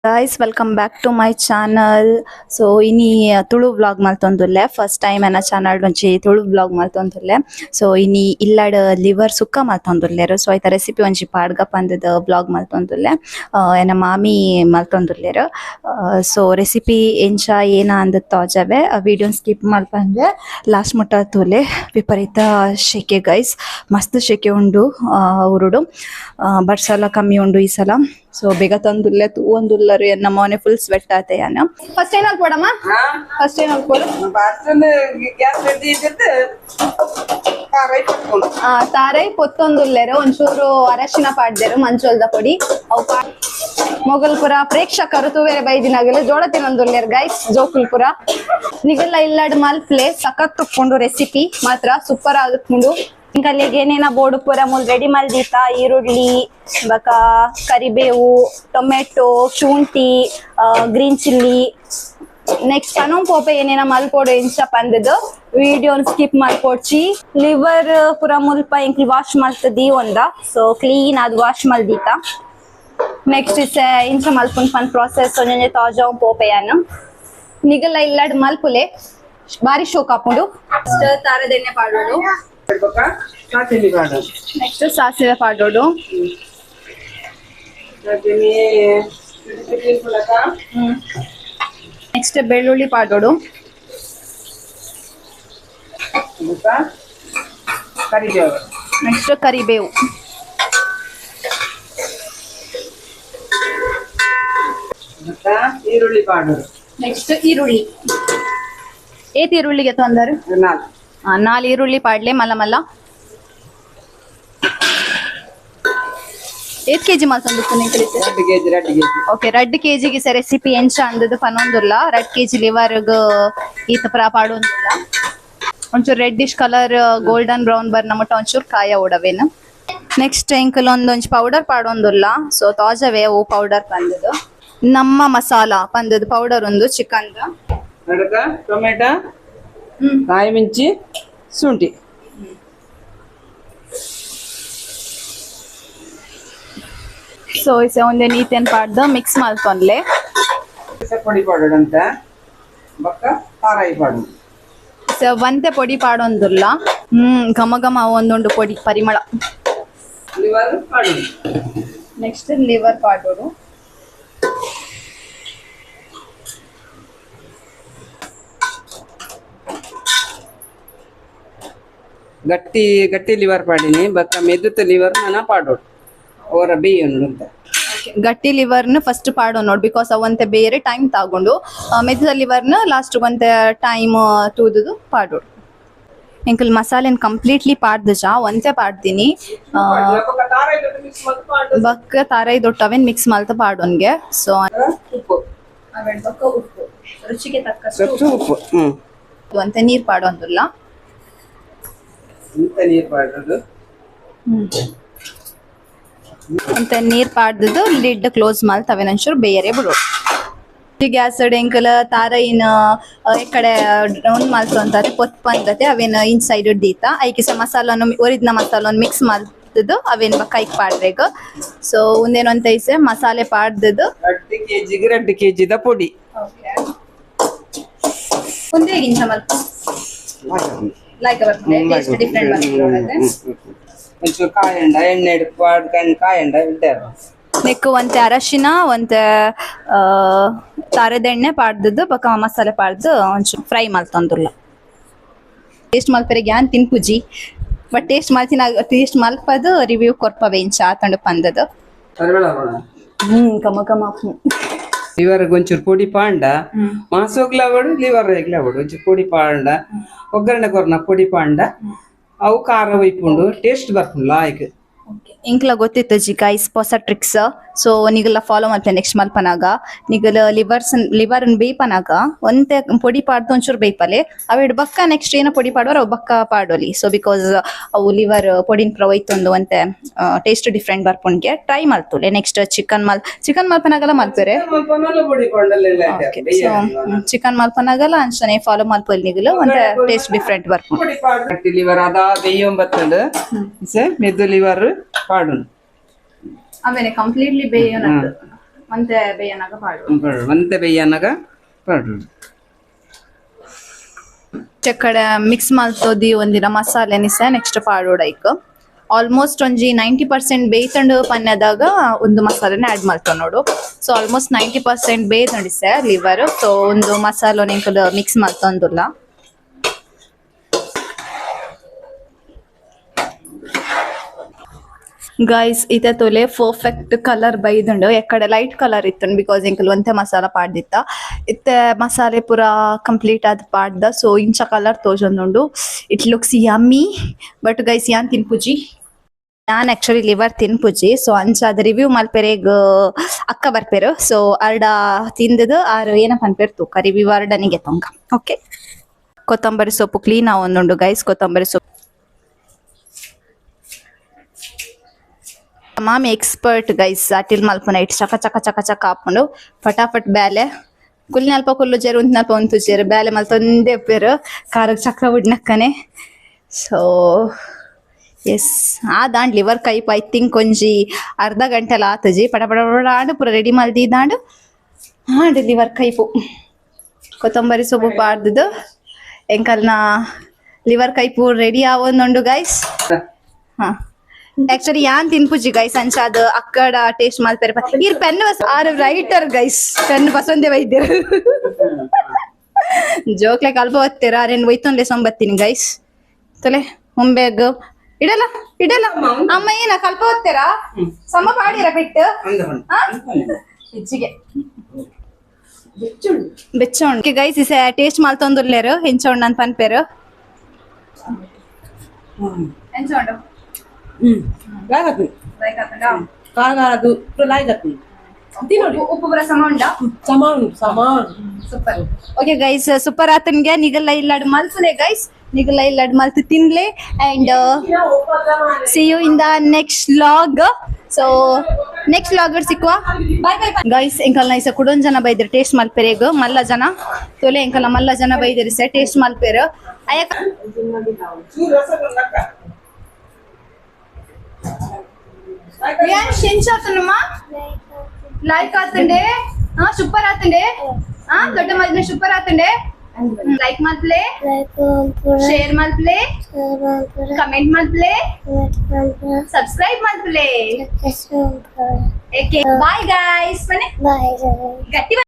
Guys, welcome back to my channel. So ini Tulu vlog maltondule first time ana channel nunchi Tulu vlog maltondule. So ini illad liver sukka maltondulleru. So ita recipe onji padga pandada vlog maltondule. Ena mami maltondulleru. So recipe encha ena and tojave a video skip malpande last mutta tole viparita sheke guys. Mast sheke undu urudu but sala kammi undu ಈ ಸಲ. So ಬೇಗ ತಂದುಲ್ಲೆ ಒಂದುಲ್ಲರು ನಮ್ಮನೆ full sweat ಆತೆ ಯಾನ first ಏನ್ ಹಾಕ್ಬೋಡಮ್ಮ first ಏನ್ ಹಾಕ್ಬೋದು ತಾರೈ ಪೊತ್ತೊಂದುಲ್ಲೆರು ಒಂಚೂರು ಅರಶಿನ ಪಾಡ್ದೇರು ಮಂಚೋಲ್ದ ಪೊಡಿ ಅವು ಮೊಗಲ್ಪುರ ಪ್ರೇಕ್ಷಕರು ತೂವೇರೆ ಬೈದಿನಾಗಲು ಜೋಳ ತಿನ್ನೊಂದುಲ್ಲೇರು ಗೈಸ್ ಜೋಕುಲ್ಪುರ ನಿಗೆಲ್ಲ ಇಲ್ಲಾಡ್ ಮಲ್ಪ್ಲೆ ಸಖತ್ ತುಕ್ಕೊಂಡು ರೆಸಿಪಿ ಮಾತ್ರ ಸೂಪರ್ ಆಗುತ್ಕೊಂಡು ಇಂಕಲ್ಲಿಗೆ ಏನೇನ ಬೋರ್ಡು ಪೂರ ಮುಲ್ ರೆಡಿ ಮಲ್ದೀತ ಈರುಳ್ಳಿ ಬಕ ಕರಿಬೇವು ಟೊಮೆಟೊ ಶುಂಠಿ ಗ್ರೀನ್ ಚಿಲ್ಲಿ ನೆಕ್ಸ್ಟ್ ಪನಂ ಪೋಪೆ ಏನೇನ ಮಲ್ಪೋಡು ಇಂಚ ಪಂದದು ವಿಡಿಯೋನ್ ಸ್ಕಿಪ್ ಮಾಡ್ಕೊಡ್ಚಿ ಲಿವರ್ ಪೂರ ಮುಲ್ಪ ಇಂಕ್ಲಿ ವಾಶ್ ಮಲ್ತದಿ ಒಂದ ಸೊ ಕ್ಲೀನ್ ಅದು ವಾಶ್ ಮಲ್ದೀತ ನೆಕ್ಸ್ಟ್ ಇಸ್ ಇಂಚ ಮಲ್ಪುನ್ ಪನ್ ಪ್ರಾಸೆಸ್ ಒಂಜೊಂಜೆ ತಾಜಾ ಪೋಪೆಯನ್ನ ನಿಗಲ್ಲ ಇಲ್ಲಾಡ್ ಮಲ್ಪುಲೆ ಬಾರಿ ಶೋಕ್ ಹಾಕೊಂಡು ತಾರದೆಣ್ಣೆ ಪಾಡೋಡು ನೆಕ್ಸ್ಟ್ ಸಾಸಿವೆ ಪಾಡೋಡು ನೆಕ್ಸ್ಟ್ ಬೆಳ್ಳುಳ್ಳಿ ಪಾಡೋಡು ನೆಕ್ಸ್ಟ್ ಕರಿಬೇವು ಈರುಳ್ಳಿ ಪಾಡೋಡು ನೆಕ್ಸ್ಟ್ ಈರುಳ್ಳಿ ಏತ್ ಈರುಳ್ಳಿಗೆ ತೊಂದರೆ 4 ಈರುಳ್ಳಿ ಪಾಡ್ಲೆ ಮಲ್ಲ ಮಲ್ಲ ಏತ್ ಕೆಜಿ ಮಲ್ತೊಂದು ಓಕೆ 2 ಕೆಜಿಗೆ ಸೆ ರೆಸಿಪಿ ಎಂಚ ಅಂದದು ಪನೊಂದುಲ್ಲ 2 ಕೆಜಿ ಲಿವರ್ಗ್ ಈತ ಪ್ರಾ ಪಾಡೊಂದುಲ್ಲ ಒಂಚೂರು ರೆಡ್ಡಿಶ್ ಕಲರ್ ಗೋಲ್ಡನ್ ಬ್ರೌನ್ ಬರ್ನ ಮಟ್ಟ ಒಂಚೂರು ಕಾಯ ಓಡವೇನು ನೆಕ್ಸ್ಟ್ ಎಂಕಲ್ ಒಂದೊಂಚು ಪೌಡರ್ ಪಾಡೊಂದುಲ್ಲ ಸೊ ತಾಜವೇ ಅವು ಪೌಡರ್ ಪಂದದು ನಮ್ಮ ಮಸಾಲಾ ಪಂದದು ಪೌಡರ್ ಒಂದು ಚಿಕನ್ ಟೊಮೆಟೊ ಕಾಯಿ ಮಿಂಚಿ ಶುಂಠಿ ಸೊ ಇಸ ಒಂದೇ ನೀತೇನ್ ಪಾಡ್ದು ಮಿಕ್ಸ್ ಮಾಡ್ಕೊಂಡ್ಲೆ ಪೊಡಿ ಪಾಡೋಡು ಅಂತ ಬಕ್ಕ ತಾರಾಯಿ ಪಾಡು ಒಂದೇ ಪೊಡಿ ಪಾಡೊಂದುಲ್ಲ ಘಮ ಘಮ ಒಂದೊಂದು ಪೊಡಿ ಪರಿಮಳ ಲಿವರ್ ಪಾಡೋದು ನೆಕ್ಸ್ಟ್ ಲಿವರ್ ಪಾಡೋಡು ಗಟ್ಟಿ ಗಟ್ಟಿ ಲಿವರ್ ಪಾಡಿನಿ ಬಕ್ಕ ಮೆದುತ ಲಿವರ್ ನಾನ ಪಾಡೋಡು ಅವರ ಬೇಯೊಂದು ಅಂತ ಗಟ್ಟಿ ಲಿವರ್ನ ಫಸ್ಟ್ ಪಾಡೋ ನೋಡ್ ಬಿಕಾಸ್ ಅವಂತೆ ಬೇರೆ ಟೈಮ್ ತಗೊಂಡು ಮೆದುತ ಲಿವರ್ನ ಲಾಸ್ಟ್ ಒಂತೆ ಟೈಮ್ ತೂದುದು ಪಾಡೋಡು ಎಂಕಲ್ ಮಸಾಲೆನ್ ಕಂಪ್ಲೀಟ್ಲಿ ಪಾಡ್ದಜ ಒಂತೆ ಪಾಡ್ತೀನಿ ಬಕ್ಕ ತಾರೈ ದೊಟ್ಟವೇನ್ ಮಿಕ್ಸ್ ಮಲ್ತ ಪಾಡೋನ್ಗೆ ಸೊ ಉಪ್ಪು ರುಚಿಗೆ ತಕ್ಕಷ್ಟು ಉಪ್ಪು ಒಂತೆ ನೀರ್ ಪಾಡೋಂದಿಲ್ಲ ನೀರು ಪಾಡೋದು ಅಂತ ನೀರ್ ಪಾಡ್ದು ಲಿಡ್ ಕ್ಲೋಸ್ ಮಾಡ್ತವೆ ಒಂಚೂರು ಬೇರೆ ಬಿಡು ಗ್ಯಾಸ್ ಎಂಕಲ ತಾರೈನ ಕಡೆ ರೌಂಡ್ ಮಾಡ್ತು ಅಂತಾರೆ ಪೊತ್ ಬಂದತೆ ಅವೇನು ಇನ್ ಸೈಡ್ ಹಿಡ್ದೀತ ಐಕಿಸ ಮಸಾಲನ್ನು ಒರಿದ್ನ ಮಸಾಲನ್ನು ಮಿಕ್ಸ್ ಮಾಡ್ತದ್ದು ಅವೇನು ಕೈಗೆ ಪಾಡ್ರೇಗ ಸೊ ಒಂದೇನೊಂತ ಐಸೆ ಮಸಾಲೆ ಪಾಡ್ದದು 2 ಕೆಜಿಗೆ 2 ಕೆಜಿದ ಪೊಡಿ ಒಂದೇ ಗಿಂಚ ಮಲ್ಪ ಟೇಸ್ಟ್ ಡಿಫ್ರೆಂಟ್ ಬರ್ತದೆ ಒಂಚೂರು ಕಾಯಂಡ ಎಣ್ಣೆ ಪಾಡ್ಕೊಂಡು ಕಾಯಂಡ ಇಡ್ತಾರೆ ನೆಕ್ ಒಂತೆ ಅರಶಿನ ಒಂತೆ ತಾರದೆಣ್ಣೆ ಪಾಡ್ದದ್ದು ಬಕ ಮಸಾಲೆ ಪಾಡ್ದು ಒಂಚೂರು ಫ್ರೈ ಮಾಡ್ತಂದುಲ್ಲ ಟೇಸ್ಟ್ ಮಲ್ಪರಿಗೆ ಯಾನ್ ತಿನ್ಪುಜಿ ಬಟ್ ಟೇಸ್ಟ್ ಮಲ್ಪದು ರಿವ್ಯೂ ಕೊರ್ಪವೆ ಇಂಚ ಆತಂಡು ಪಂದದು ಕಮ ಕಮ ಲಿವರ್ ಒಂಚೂರು ಪೊಡಿ ಪಾಂಡ ಮಾಂಸ ಹೋಗ್ಲಾವಡು ಲಿವರ್ ಹೋಗ್ಲಾವಡು ಒಂಚೂರು ಪೊಡಿ ಪಾಂಡ ಒಗ್ಗರಣೆ ಕೊರ್ನ ಪೊಡಿ ಪಾಂಡ ಅವು ಖಾರ ಒಯ್ಪುಂಡು ಟೇಸ್ಟ್ ಬರ್ಪುಂಡು ಲಾಯ್ಕ್ ಇಂಕ್ಲ ಗೊತ್ತಿತ್ತು ಜಿ ಗೈಸ್ ಹೊಸ ಟ್ರಿಕ್ಸ್ ಸೊ ನಿಗಲ್ಲ ಫಾಲೋ ಮಾಡ್ತೆ ನೆಕ್ಸ್ಟ್ ಮಲ್ಪನಾಗ ನಿಗಲ ಲಿವರ್ ಬೇಯ್ಪನಾಗ ಒಂತೆ ಪೊಡಿ ಪಾಡ್ದು ಒಂಚೂರು ಬೇಯ್ಪಲೆ ಅವೆಡ್ ಬಕ್ಕ ನೆಕ್ಸ್ಟ್ ಏನೋ ಪೊಡಿ ಪಾಡುವ ಅವು ಬಕ್ಕ ಪಾಡೋಲಿ ಸೊ ಬಿಕಾಸ್ ಅವು ಲಿವರ್ ಪೊಡಿನ ಪ್ರವೈತೊಂದು ಒಂತೆ ಟೇಸ್ಟ್ ಡಿಫ್ರೆಂಟ್ ಬರ್ಪುಂಡ್ಗೆ ಟ್ರೈ ಮಾಡ್ತುಲೆ ನೆಕ್ಸ್ಟ್ ಚಿಕನ್ ಮಲ್ಪನಾಗಲ್ಲ ಮಲ್ಪರೆ ಚಿಕನ್ ಮಲ್ಪನಾಗಲ್ಲ ಅಂಚನೆ ಫಾಲೋ ಮಲ್ಪಲ್ ನಿಗಲು ಒಂತೆ ಟೇಸ್ಟ್ ಡಿಫ್ರೆಂಟ್ ಬರ್ಪುಂಡು ಲಿವರ್ ಅದ ಬೇಯೊಂಬತ್ತಂಡು ಮೆದು ಲಿವರ್ ಪಾಡುನು ಆಮೇಲೆ ಕಂಪ್ಲೀಟ್ಲಿ ಬೇಯೋನದ್ದು ಮತ್ತೆ ಬೇಯನಾಗ ಪಾಡು ಮಂತೆ ಬೇಯನಾಗ ಪಾಡು ಚಕ್ಕಡ ಮಿಕ್ಸ್ ಮಾಡ್ತೋದಿ ಒಂದಿನ ಮಸಾಲೆ ನಿಸ ನೆಕ್ಸ್ಟ್ ಪಾಡೋಡ ಐಕ್ ಆಲ್ಮೋಸ್ಟ್ ಒಂಜಿ 90% ಬೇಯ್ತಂಡು ಪನ್ಯದಾಗ ಒಂದು ಮಸಾಲೆನ ಆಡ್ ಮಾಡ್ತಾವ ನೋಡು ಸೊ ಆಲ್ಮೋಸ್ಟ್ 90% ಬೇಯ್ತಂಡಿಸೆ ಲಿವರ್ ಸೊ ಒಂದು ಮಸಾಲ ನೆಂಕಲ್ ಮಿಕ್ಸ್ ಮಾಡ್ತಂದುಲ್ಲ ಗೈಸ್ ಇತ್ತೆ ತೊಲೆ ಪರ್ಫೆಕ್ಟ್ ಕಲರ್ ಬೈದುಂಡು ಎಕ್ಕಡೆ ಲೈಟ್ ಕಲರ್ ಇತ್ತು ಬಿಕಾಸ್ ಎಂಕಲ್ ಒಂತೆ ಮಸಾಲ ಪಾಡ್ದಿತ್ತ ಇತ್ತೆ ಮಸಾಲೆ ಪೂರ ಕಂಪ್ಲೀಟ್ ಆದ್ ಪಾಡ್ದ ಸೊ ಇಂಚ ಕಲರ್ ತೋಜೊಂದುಂಡು it looks yummy but guys ಯಾನ್ ತಿನ್ಪುಜಿ ನಾನ್ ಆಕ್ಚುಲಿ ಲಿವರ್ ತಿನ್ಪುಜಿ ಸೊ ಅಂಚಾದ ರಿವ್ಯೂ ಮಲ್ಪೆರೆಗ್ ಅಕ್ಕ ಬರ್ಪೆರು ಸೊ ಅರ್ಡ ತಿಂದದು ಆರು ಏನಪ್ಪ ಅನ್ಪೇರು ತೂಕ ರಿವ್ಯೂ ಅರ್ಡನಿಗೆ ತೊಂಗ ಓಕೆ ಕೊತ್ತಂಬರಿ ಸೊಪ್ಪು ಕ್ಲೀನ್ ಆವೊಂದುಂಡು ಗೈಸ್ ಕೊತ್ತಂಬರಿ ಸೊಪ್ಪು ಮಾಮಿ ಎಕ್ಸ್ಪರ್ಟ್ ಗೈಸ್ ಅಟಿಲ್ ಮಲ್ಪನ ಇಟ್ಟು ಚಕ ಚಕ ಚಕ ಚಕ ಹಾಕೊಂಡು ಫಟಾಫಟ್ ಬ್ಯಾಲೆ ಕುಲ್ನಿ ಅಲ್ಪ ಕುಲ್ಲು ಜೇರು ಉಂತ್ನಲ್ಪ ಉಂತು ಜೇರು ಬ್ಯಾಲೆ ಮಲ್ತೊಂದೇ ಪೇರು ಖಾರಗ್ ಚಕ್ರ ಉಡ್ನಕ್ಕನೆ ಸೊ ಎಸ್ ಆ ದಾಂಡ್ ಲಿವರ್ ಕೈಪ್ ಐ ಥಿಂಕ್ ಒಂಜಿ ಅರ್ಧ ಗಂಟೆಲ್ಲ ಆತಜಿ ಪಟ ಪಟ ಪಟ ಆಂಡು ಪೂರ ರೆಡಿ ಮಲ್ದಿ ದಾಂಡು ಹಾಂಡು ಲಿವರ್ ಕೈಪು ಕೊತ್ತಂಬರಿ ಸೊಪ್ಪು ಪಾಡ್ದು ಎಂಕಲ್ನ ಲಿವರ್ ಕೈಪು ರೆಡಿ ಆವೊಂದುಂಡು ಗೈಸ್ ಹಾ ಆಕ್ಚುಲಿ ಯಾನ್ ತಿನ್ಪುಜಿ ಗೈಸ್ ಅಂಚಾದ ಅಕ್ಕಡ ಟೇಸ್ಟ್ ಮಾಡ್ತಾರೆ ಇರ್ ಪೆನ್ ಆರ್ ರೈಟರ್ ಗೈಸ್ ಪೆನ್ ಬಸೊಂದೆ ವೈದ್ಯರು ಜೋಕ್ಲೆ ಕಲ್ಪ ಓದ್ತೀರ ಅರೇನ್ ಒಯ್ತೊಂದೆ ಸೊಂಬತ್ತೀನಿ ಗೈಸ್ ತೊಲೆ ಮುಂಬೇಗ್ ಇಡಲ್ಲ ಇಡಲ್ಲ ಅಮ್ಮ ಏನ ಕಲ್ಪ ಓದ್ತೀರಾ ಸಮ ಪಾಡಿರ ಬಿಟ್ಟು ಹೆಚ್ಚಿಗೆ ಬೆಚ್ಚೋಣ್ ಗೈಸ್ ಇಸೆ ಟೇಸ್ಟ್ ಮಾಡ್ತೊಂದುಲ್ಲೇರು ಹೆಂಚೋಣ್ ನನ್ ಪನ್ಪೇರು ಹೆಂಚೋಂಡು ಉಪ್ಪು ಪೂರ ಸಮ ಉಂಡ ಸೂಪರ್ ಓಕೆ ಗೈಸ್ ಸೂಪರ್ ಆತನ್ಗೆ ನಿಗಲ್ಲ ಇಲ್ಲಾಡ್ ಮಲ್ತಲೆ ಗೈಸ್ ನಿಗಲ್ಲ ಇಲ್ಲಾಡ್ ಮಲ್ತು ತಿನ್ಲೆ and see you in the next vlog so next vlog ಸಿಕ್ಕುವ ಬಾಯ್ ಬಾಯ್ ಗೈಸ್ ಎಂಕಲ್ ನೈಸ ಕುಡೊಂದ್ ಜನ ಬೈದಿರು ಟೇಸ್ಟ್ ಮಲ್ಪೆರೆಗ್ ಮಲ್ಲ ಜನ ತೊಲೆ ಎಂಕಲ್ಲ ಮಲ್ಲ ಜನ ಬೈದಿರು ಸೆ ಟೇಸ್ಟ್ ಮಲ್ಪೆರು ಅಯ್ಯಕ ಲೈಕ್ ಆತಂಡೆ ಸೂಪರ್ ಆತಂಡೆ ದೊಡ್ಡ ಮಲ್ಪನೆ ಸೂಪರ್ ಆತಂಡೆ ಲೈಕ್ ಮಲ್ಪಲೆ ಶೇರ್ ಮಲ್ಪಲೆ ಕಮೆಂಟ್ ಮಲ್ಪಲೆ ಸಬ್ಸ್ಕ್ರೈಬ್ ಮಲ್ಪಲೆ ಬಾಯ್ ಗೈಸ್ ಮನೆ ಗಟ್ಟಿ